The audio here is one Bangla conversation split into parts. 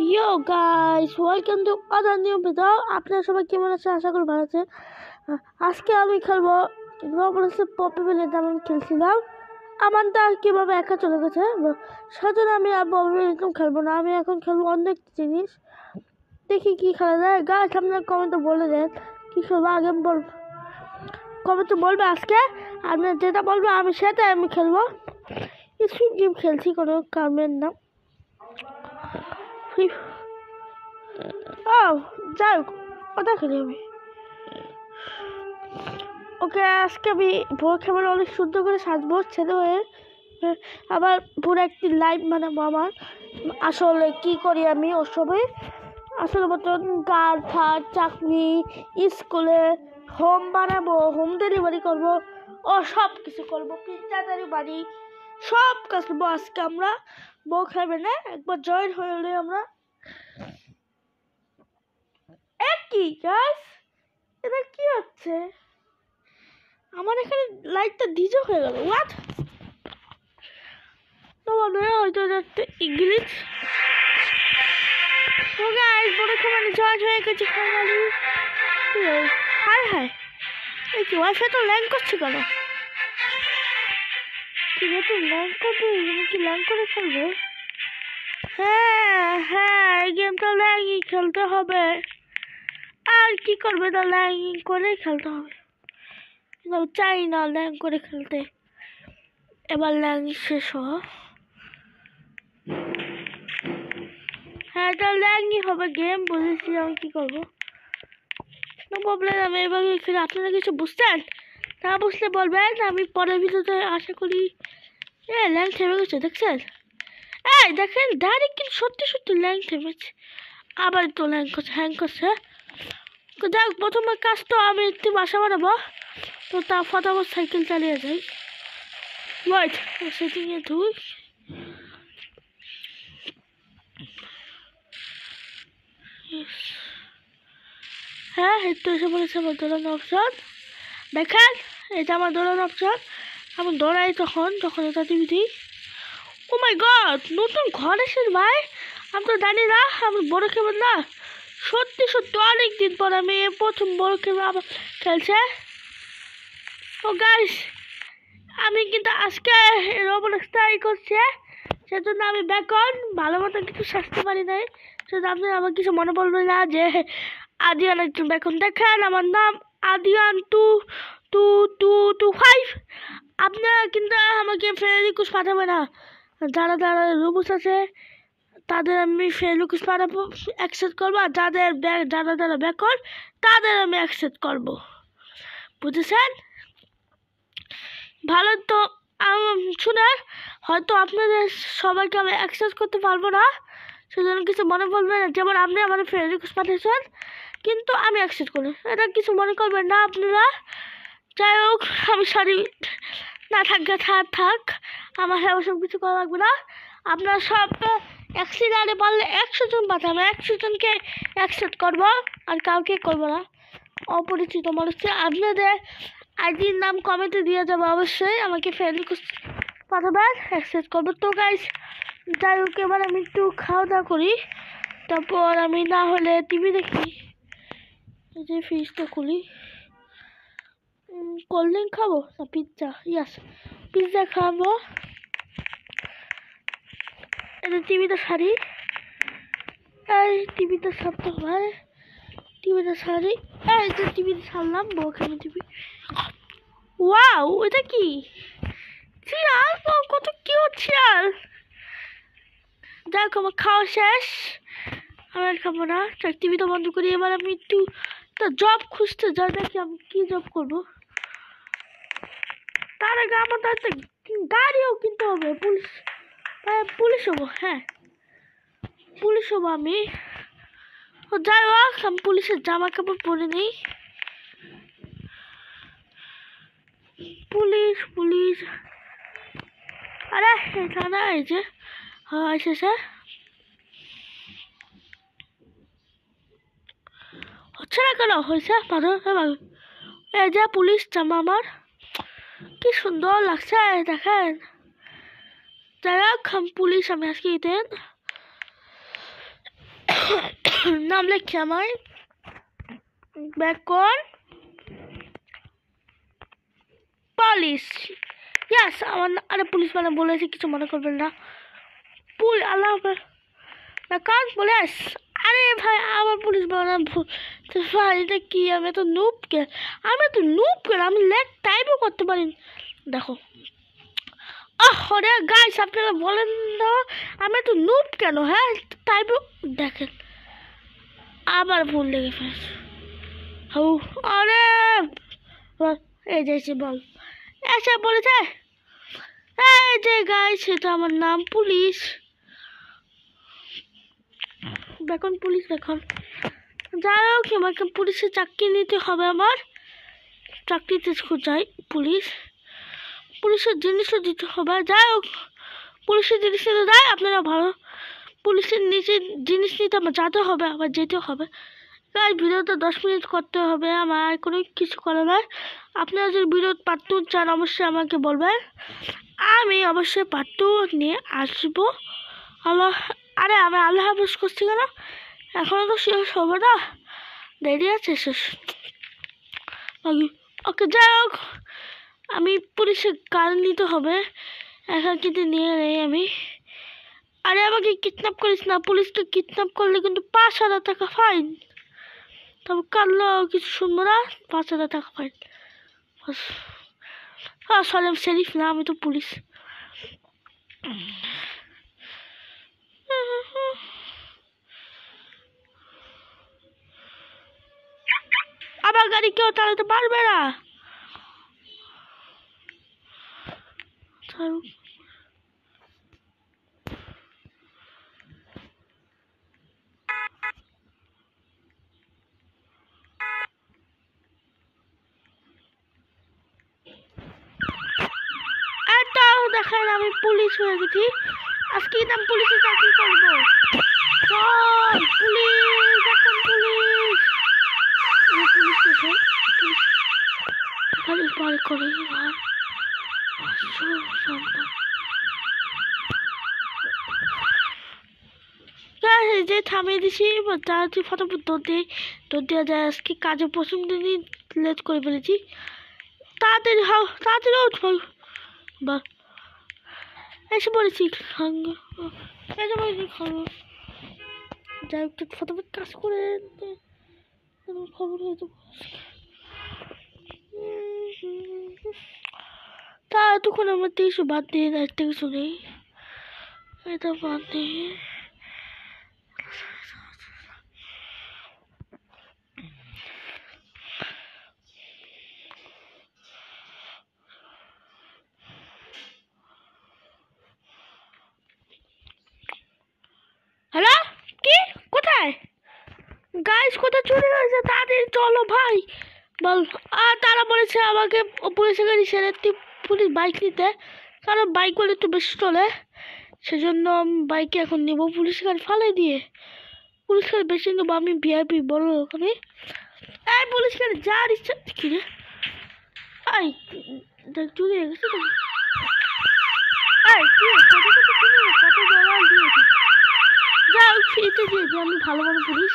Yo guys, welcome to other new video. আপনারা সবাই কেমন আছেন? আশা করি ভালো আছে। আজকে আমি খেলবো রবলক্সে পপি ভিলেজ। আমি খেলছিলাম, আমারটা কীভাবে একা চলে গেছে, সেজন্য আমি আর পপি ভিলেজ খেলবো না। আমি এখন খেলবো অন্য একটা জিনিস, দেখি কি খেলা যায়। গাইস আপনারা কমেন্টে বলে দেন কী খেলবো। আগে কমেন্টে বলবে আজকে আপনারা যেটা বলবে আমি সেটাই আমি খেলবো। স্কুইড গেম খেলছি, কোনো কামের না। যাই হোক, ওটা খেলি আমি। ওকে, আজকে আমি ভোর খেবার অনেক সুন্দর করে সাজবো ছেলে হয়ে। আবার পুরো একটি লাইভ বানাবো আমার। আসলে কি করি আমি ওর সময় আসলে মতন কার ফার চাকরি, স্কুলে হোম বানাবো, হোম ডেলিভারি করবো, ও সব কিছু করবো, পিৎজা ডেলিভারি সব কাজ করবো আজকে আমরা। বউ খাবে না, একবার জয়েন হলে আমরা। কি গাইস, এটা কি হচ্ছে? আমার এখানে লাইটটা ডিজে হয়ে গেল। হোয়াট? তো মনে হয় হয়তো একটা ইংলিশ। তো গাইস, বড় মানে জয়েন হয়ে গেছে ফাইনালি। হাই হাই, এই কি ওয়াইফাই তো ল্যাং করছে কেন? কি নতুন ল্যাং করবে? কি ল্যাং করে খেলবে? হ্যাঁ হ্যাঁ, এই গেমটা ল্যাংই খেলতে হবে। আর কি করবে, না ল্যাঙ্গিং করে খেলতে হবে। চাই না ল্যাং করে খেলতে। এবার ল্যাং শেষ হ। হ্যাঁ, এটা ল্যাংই হবে গেম, বুঝেছি আমি কি করবো। নো প্রবলেম, আমি এবার খেলে আপনারা কিছু বুঝতেন না, বুঝলে বলবেন। আমি পরের ভিডিওতে আশা করি। ল্যাং থেমে গেছে দেখছেন? এই দেখেন, ডাইরেক্ট কিন্তু সত্যি সত্যি ল্যাং থেমেছে। আবার তো ল্যাং করছে, হ্যাং করছে। যাক, প্রথমে কাজ তো আমি একটু বাসা বানাবো, তো তা ফটাফট সাইকেল চালিয়ে যাই। ওয়েট, সেটিংয়ে ধুই। হ্যাঁ, এই তো এসে বলেছে আমার দৌড়ানো অপশন। দেখেন, এটা আমার দৌড়ানো অপশন। আমি দৌড়াই তখন এটা টিভি দিই। ও মাই গড, নতুন ঘর এসে ভাই। আমি তো জানি না, আমি বড় খেলবেন না। সত্যি সত্যি অনেক দিন পর আমি প্রথম বড় খেলবো আবার খেলছে। ও গাইস, আমি কিন্তু আজকে রোবলক্স ট্রাই করছি, সেজন্য আমি বেকন ভালো মতো কিছু সাজতে পারি নাই। সেজন্য আপনি আমার কিছু মনে পড়বে না যে আদিয়ান একজন বেকন। দেখেন, আমার নাম আদিয়ান 2225। আপনারা কিন্তু আমাকে ফ্রেন্ড রিকোয়েস্ট পাঠাবে না। যারা যারা রুবুস আছে তাদের আমি ফ্রেন্ড রিকোয়েস্ট পাঠাবো, অ্যাকসেপ্ট করবো। আর যারা যারা বেকন তাদের আমি অ্যাকসেপ্ট করবো, বুঝেছেন? ভালো তো। শুনে হয়তো আপনাদের সবাইকে আমি অ্যাক্সেস করতে পারবো না, সেজন্য কিছু মনে করবেন না। যেমন আপনি আমার ফ্রেন্ড রিকোয়েস্ট পাঠিয়েছেন, কিন্তু আমি অ্যাকসেপ্ট করি, এটা কিছু মনে করবেন না আপনারা। যাই হোক, আমি সরি। না থাকবে থাক, আমার ওসব কিছু করা লাগবে না। আপনারা সব অ্যাক্সিডেন্টে পারলে 100 জন পাঠাবে, 100 জনকে অ্যাকসেপ্ট করবো, আর কাউকে করবো না। অপরিচিত মানুষকে আপনাদের আইডির নাম কমেন্টে দিয়ে যাবো, অবশ্যই আমাকে ফ্রেন্ড রিকোয়েস্ট পাঠাবেন, অ্যাকসেপ্ট করবো। তো গাইস, যাই হোক, এবার আমি একটু খাওয়া দাওয়া করি, তারপর আমি না হলে টিভি দেখি। এই যে ফ্রিজটা খুলি, কোল্ড ড্রিঙ্ক খাবো না পিৎজা? ইয়াস, পিৎজা খাবো। এটা টিভিটা সারি, এই টিভিটা সারতে হবে। টিভিটা সারি, এই যে টিভিটা সারলাম, বউখানে টিভি। ওয়াও, এটা কি শিয়াল? কত কিউট শিয়াল। যাক, আমার খাওয়া শেষ, আমি আর খাবো না। টিভিটা বন্ধ করি। এবার আমি একটু জব খুঁজতে যাই, নাকি আমি কি জব করবো। তার আগে আমার তো একটা গাড়িও কিনতে হবে। পুলিশ হবো। হ্যাঁ, পুলিশ হবো আমি। যাই হোক, আমি পুলিশের জামা কাপড় পরে নিই। পুলিশ আরে এটা না, এই যে এসেছে। হচ্ছে না কেন? হয়েছে, এই যে পুলিশ জামা আমার কি সুন্দর লাগছে, দেখেন। যাই হোক, পুলিশ আমি আজকে দেন। নাম লেখছি আমার বেকন পুলিশ। ইয়াস আমার আরে পুলিশ মানে বলেছি, কিছু মনে করবেন না। আল্লাহ বেকন পুলিশ। আরে ভাই আমার পুলিশ বানাম ভাই, এটা কি? আমি তো নুব কেন, আমি লেখ টাইপও করতে পারি। দেখো ওরে গাইস, আপনারা বলেন না আমি তো নুব কেন? হ্যাঁ টাইপও দেখেন, আবার ভুল লেগে ফেলছে। আরে এই যে বল এসে বলেছে, এই যে গাইস সেটা আমার নাম পুলিশ, বেকন পুলিশ বেকন। যাই হোক আমাকে পুলিশের চাকরি নিতে হবে, আমার চাকরিতে যাই পুলিশের জিনিসও দিতে হবে। যাই হোক পুলিশের জিনিস নিতে যাই, আপনারা ভালো পুলিশের নিচে জিনিস নিতে আমার যেতে হবে, আবার যেতে হবে। তাই ভিডিওটা 10 মিনিট করতে হবে, আমার কোনো কিছু করা নয়। আপনারা যদি ভিডিও পার্ট 2 চান অবশ্যই আমাকে বলবেন, আমি অবশ্যই পার্ট 2 নিয়ে আসবো। আরে আমি আল্লাহ হাফেজ করছি কেন? এখনও তো শেষ হবে না, দেরি আছে শেষ। ওকে যাই হোক আমি পুলিশের কাজ নিতে হবে, একা কিন্তু নিয়ে নেই আমি। আরে আমাকে কিডন্যাপ করিস না, পুলিশকে কিডন্যাপ করলে কিন্তু 5,000 টাকা ফাইন। তবে কারলো কিছু শুনবো না, 5,000 টাকা ফাইন। সরি আমি শেরিফ না, আমি তো পুলিশ। আবার গাড়ি কেউ চালাতে পারবে না। দেখেন আমি পুলিশ হয়ে গেছি, আজকে নাম পুলিশে চাকরি করবো। পুলিশ এখন পুলিশ পুলিশ বার করে যে থামিয়ে দিছি, ফটাফট দৌড় দেওয়া যায়। আজকে কাজে প্রথম দিনই লেট করে ফেলেছি। তাড়াতাড়ি উঠবো বা এসে পড়েছি যাই হোক ফটাফট কাজ করে খবর হয়ে যাবো। তা এতক্ষণ আমার কিছু বাদ দিয়ে একটা কিছু নেই, এটা বাদ দিয়ে হ্যালো কি কোথায় গাইস, কোথায় চলে গেছে? তাড়াতাড়ি চলো ভাই বল। আর তারা বলেছে আমাকে পুলিশের গাড়ি ছেড়ে পুলিশ বাইক নিতে, কারণ বাইক বলে একটু বেশি চলে, সেজন্য আমি বাইকে এখন নেব। পুলিশ গাড়ি ফালাই দিয়ে পুলিশ গাড়ি বেশি নেবো, আমি ভিআইপি বড় লোক আমি। এই পুলিশ গাড়ি যার ইচ্ছা কি রে, এই চলে গেছে তো। কত ডলার দিয়েছি, যা ফ্রিতে দিয়েছি আমি, ভালো ভালো পুলিশ।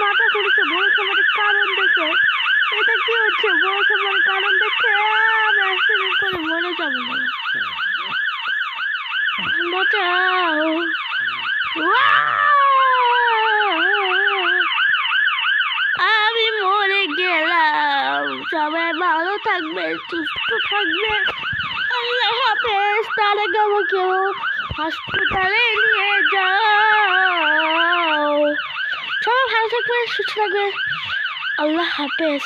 মাথা খুলেছে বড় খাবারের কারণ দেখে, এটা কি হচ্ছে? বড় খাবারের কারণ দেখে আমি অ্যাক্সিডেন্ট করে মরে যাবো বলে বাঁচাও। আমি মরে গেলাম, সবাই ভালো থাকবে, সুস্থ থাকবে, আল্লাহ হাফেজ। তার আগে আমাকেও হসপিটালে নিয়ে যাও। সবাই ভালো থাকবে, সুস্থ থাকবে, আল্লাহ হাফেজ।